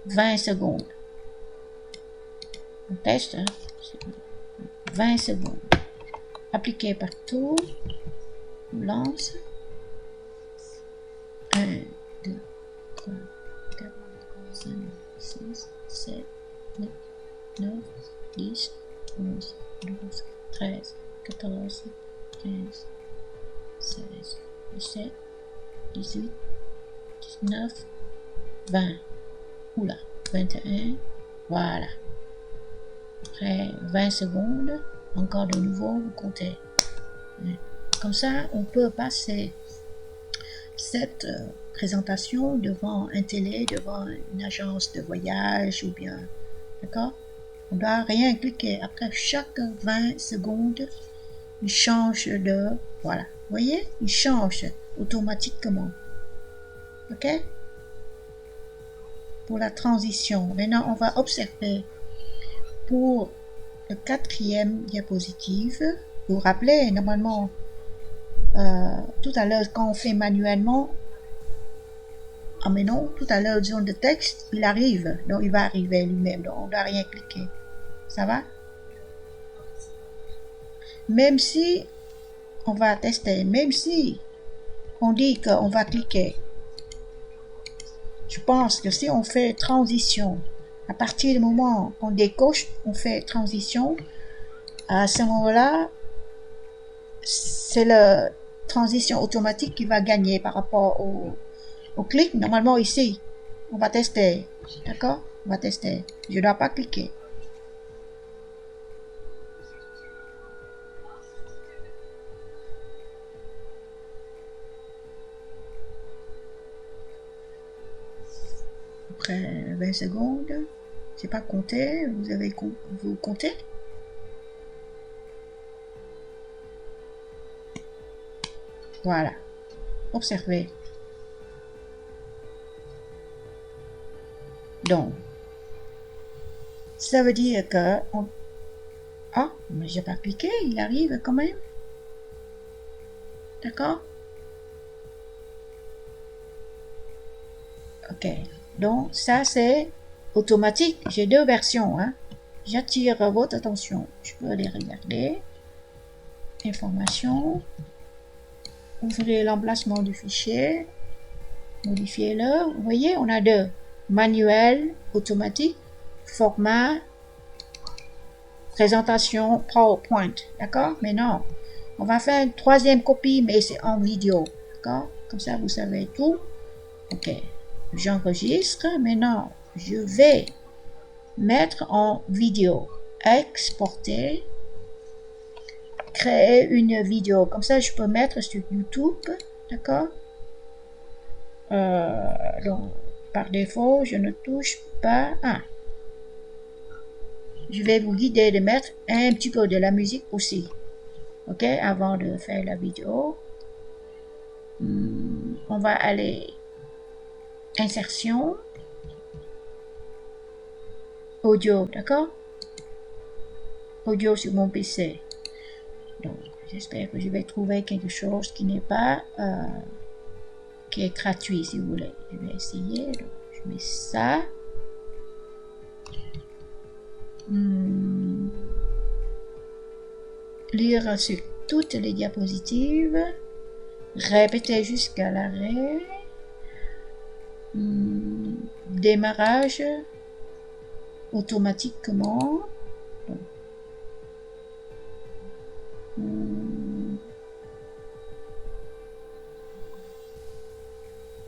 20 secondes. On teste, hein, 20 secondes. Appliquer partout, on lance. 1, 2, 3, 4, 5, 6, 7, 8, 9, 10, 11, 12, 13, 14, 15, 16, 17, 18, 19, 20. Oula, 21. Voilà. Après 20 secondes, encore de nouveau, vous comptez. Comme ça, on peut passer cette présentation devant un télé, devant une agence de voyage ou bien, d'accord? On ne doit rien cliquer. Après chaque 20 secondes, il change de, voilà. Vous voyez? Il change automatiquement. OK? Pour la transition. Maintenant, on va observer pour le 4e diapositive. Vous vous rappelez, normalement, tout à l'heure, quand on fait manuellement, ah mais non, tout à l'heure, zone de texte, il arrive. Donc, il va arriver lui-même. Donc, on ne doit rien cliquer. Ça va? Même si on va tester, même si on dit qu'on va cliquer, je pense que si on fait transition, à partir du moment qu'on décoche, on fait transition, à ce moment-là, c'est la transition automatique qui va gagner par rapport au clic. Normalement ici, on va tester, d'accord? On va tester. Je ne dois pas cliquer. Après 20 secondes, c'est pas compté, vous comptez? Voilà. Observez. Donc, ça veut dire que ah, mais j'ai pas cliqué, il arrive quand même. D'accord? Ok. Donc, ça c'est automatique. J'ai 2 versions. Hein. J'attire votre attention. Je peux les regarder. Information. Ouvrez l'emplacement du fichier. Modifiez-le. Vous voyez, on a 2. Manuel, automatique, format, présentation, PowerPoint. D'accord? Mais non. On va faire une 3e copie, mais c'est en vidéo. D'accord? Comme ça, vous savez tout. Ok. J'enregistre. Maintenant, je vais mettre en vidéo. Exporter. Créer une vidéo. Comme ça, je peux mettre sur YouTube. D'accord? Donc, par défaut, je ne touche pas. Ah. Je vais vous guider de mettre un petit peu de la musique aussi. Ok? Avant de faire la vidéo. On va aller insertion. Audio, d'accord? Audio sur mon PC. Donc, j'espère que je vais trouver quelque chose qui n'est pas... qui est gratuit, si vous voulez. Je vais essayer. Donc, je mets ça. Lire sur toutes les diapositives. Répéter jusqu'à l'arrêt. Démarrage automatiquement.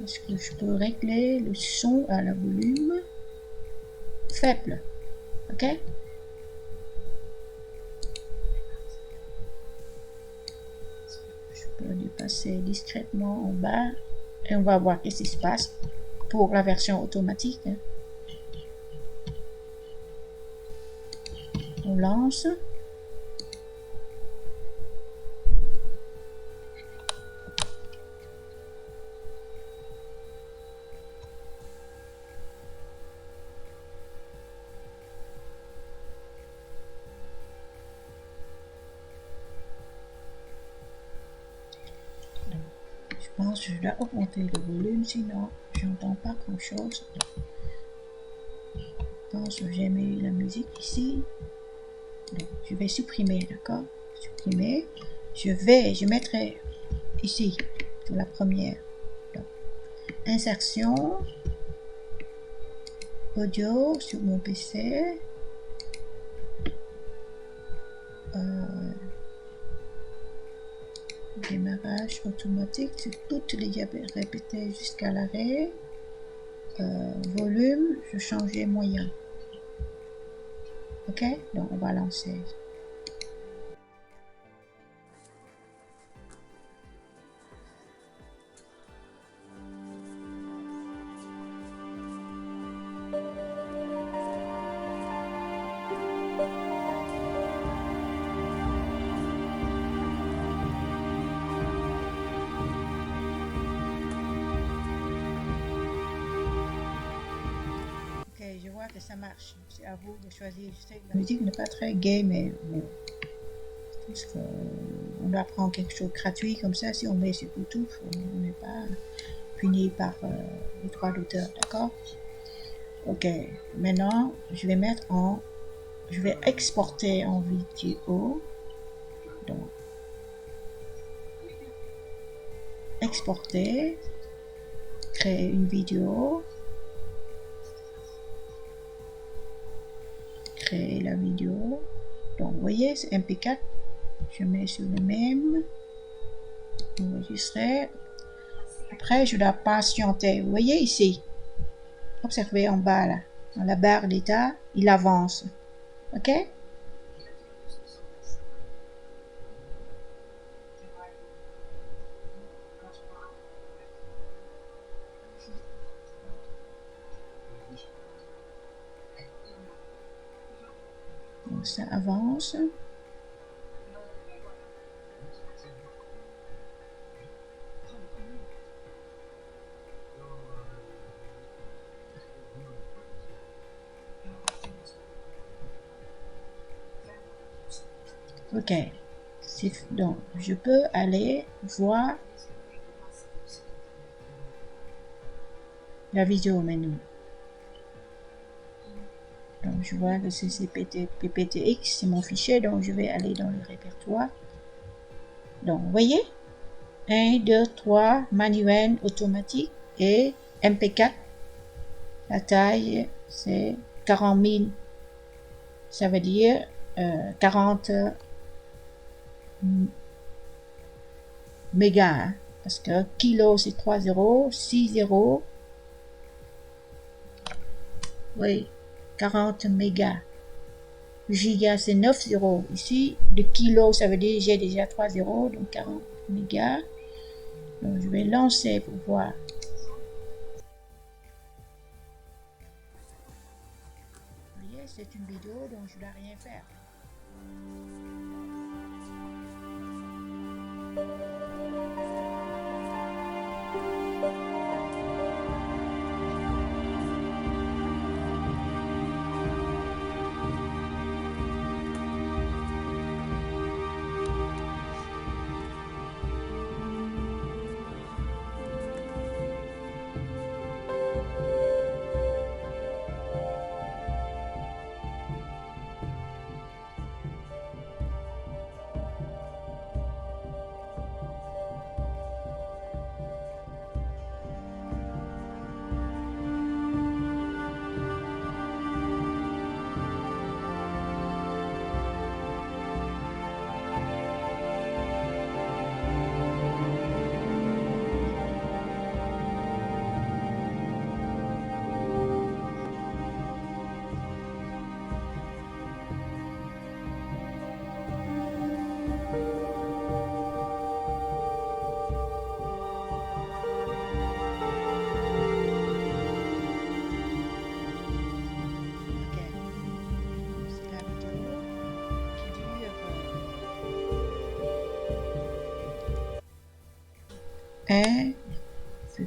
Est-ce que je peux régler le son à la volume faible? Ok? Je peux dépasser discrètement en bas et on va voir qu'est-ce qui se passe pour la version automatique. On lance. Je pense que je dois augmenter le volume, sinon j'entends pas grand chose. Je pense que j'ai mis la musique ici. Donc, je vais supprimer, d'accord? Supprimer. Je mettrai ici la première. Donc, insertion. Audio sur mon PC. Démarrage automatique sur toutes les diables répétées jusqu'à l'arrêt. Volume, je changeais moyen. Ok, donc on va lancer. Je vois que ça marche. C'est à vous de choisir. Je sais que la musique n'est pas très gay, mais parce qu'on doit prendre quelque chose de gratuit comme ça. Si on met sur Bluetooth, on n'est pas puni par les droits d'auteur, d'accord? Ok, maintenant je vais je vais exporter en vidéo. Donc, exporter, créer une vidéo. Créer la vidéo. Donc, vous voyez, c'est MP4. Je mets sur le même. Enregistrer. Après, je dois patienter. Vous voyez ici. Observez en bas, là. Dans la barre d'état, il avance. OK? Donc, ça avance. Ok, donc je peux aller voir la vidéo maintenant. Donc je vois que c'est PPTX, c'est mon fichier, donc je vais aller dans le répertoire. Donc vous voyez, 1, 2, 3, manuel, automatique et MP4. La taille c'est 40 000, ça veut dire 40 mégas, hein, parce que kilo c'est 3 zéros, 6 zéros, oui, 40 mégas. Giga c'est 9 zéros. Ici, de kilo ça veut dire j'ai déjà 3 zéros, donc 40 mégas. Donc je vais lancer pour voir. Vous voyez, c'est une vidéo, donc je ne dois rien faire. Okay.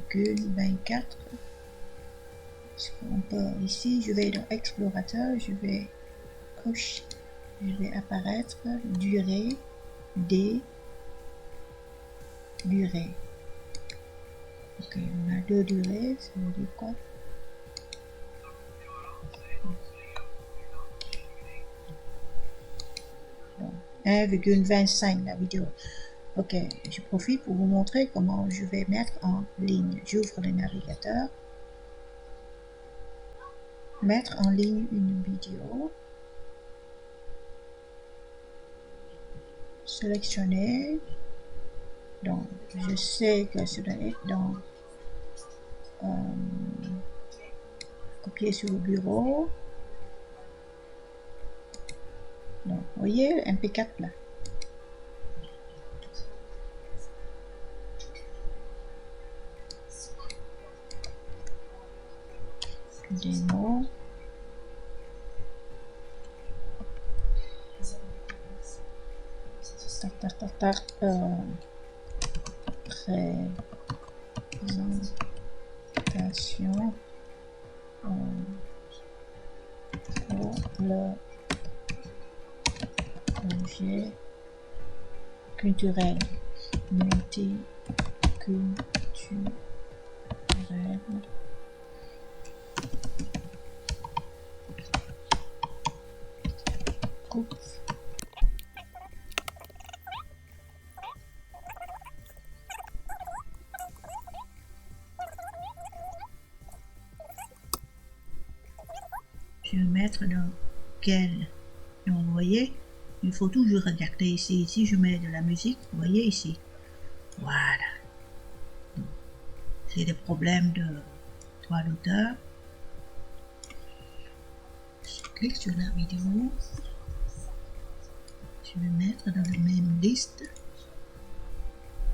1,24. On peut ici, je vais dans explorateur, je vais coche, je vais apparaître durée des durées. Ok, on a deux durées, ça veut dire quoi? Donc, 1,25 la vidéo. Ok, je profite pour vous montrer comment je vais mettre en ligne. J'ouvre le navigateur. Mettre en ligne une vidéo. Sélectionner. Donc, je sais que ça doit être dans copier sur le bureau. Donc, vous voyez, MP4 là. Démo. Présentation pour le projet culturel, multiculturel. Groupe. Je vais mettre dans quel. Donc, vous voyez, il faut toujours regarder ici. Ici, je mets de la musique. Vous voyez ici. Voilà. C'est des problèmes de droit d'auteur. Je clique sur la vidéo. Je vais mettre dans la même liste.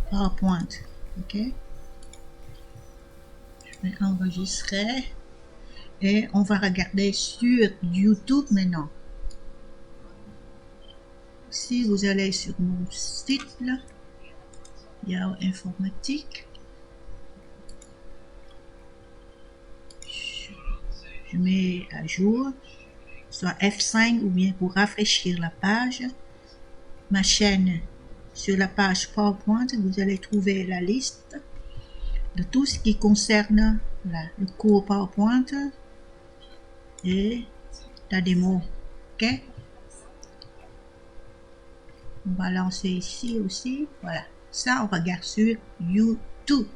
PowerPoint. Ok. Je vais enregistrer. Et on va regarder sur YouTube maintenant. Si vous allez sur mon site, là, Yao Informatique, je mets à jour, soit F5 ou bien pour rafraîchir la page. Ma chaîne, sur la page PowerPoint, vous allez trouver la liste de tout ce qui concerne le cours PowerPoint et la démo. Ok? On va lancer ici aussi. Voilà. Ça, on regarde sur YouTube.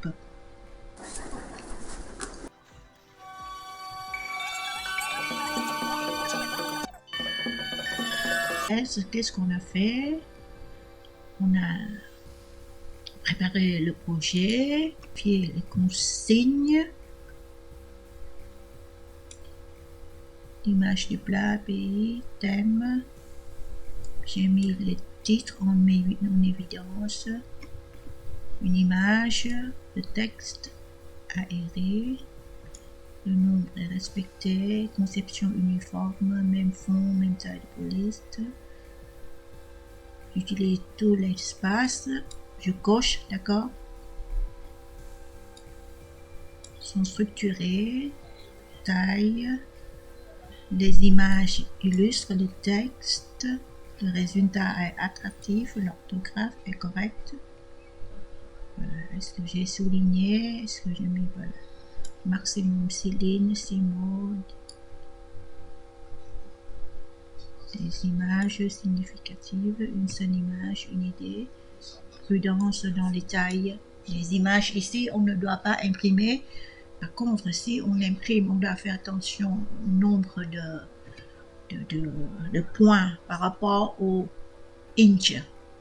Qu'est-ce qu'on a fait? On a préparé le projet, puis les consignes, l'image du plat, pays, thème. J'ai mis les titres en évidence, une image, le texte aéré, le nombre est respecté, conception uniforme, même fond, même taille de police. J'utilise tout l'espace, je coche, d'accord. Sont structurés, taille, les images illustrent le texte, le résultat est attractif, l'orthographe est correcte. Voilà. Est-ce que j'ai souligné? Est-ce que j'ai mis voilà. Maximum Céline, 6 mots. Des images significatives, une seule image, une idée. Prudence dans les tailles. Les images ici, on ne doit pas imprimer. Par contre, si on imprime, on doit faire attention au nombre de points par rapport au inch.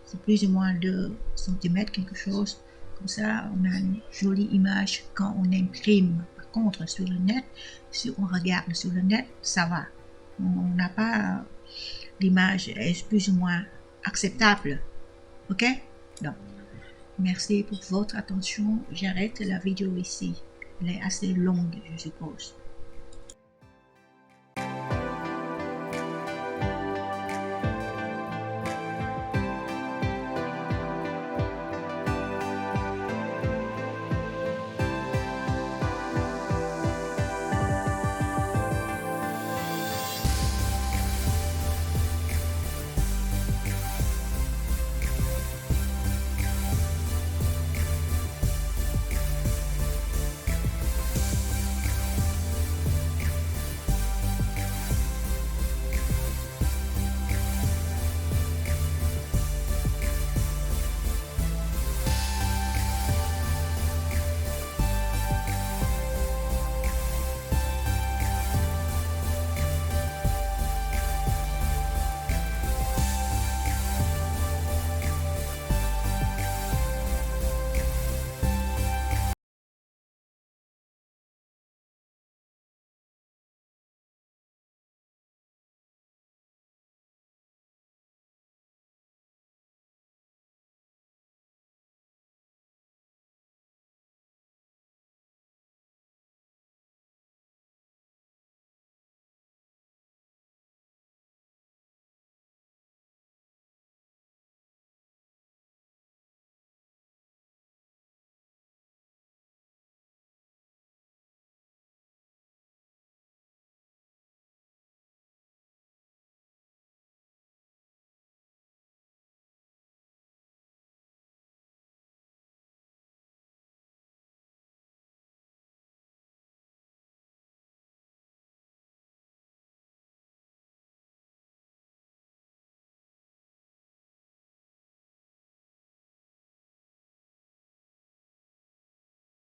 C'est plus ou moins 2 cm, quelque chose. Comme ça, on a une jolie image quand on imprime. Par contre, sur le net, si on regarde sur le net, ça va. On n'a pas... L'image est plus ou moins acceptable. Ok? Donc, merci pour votre attention. J'arrête la vidéo ici. Elle est assez longue, je suppose.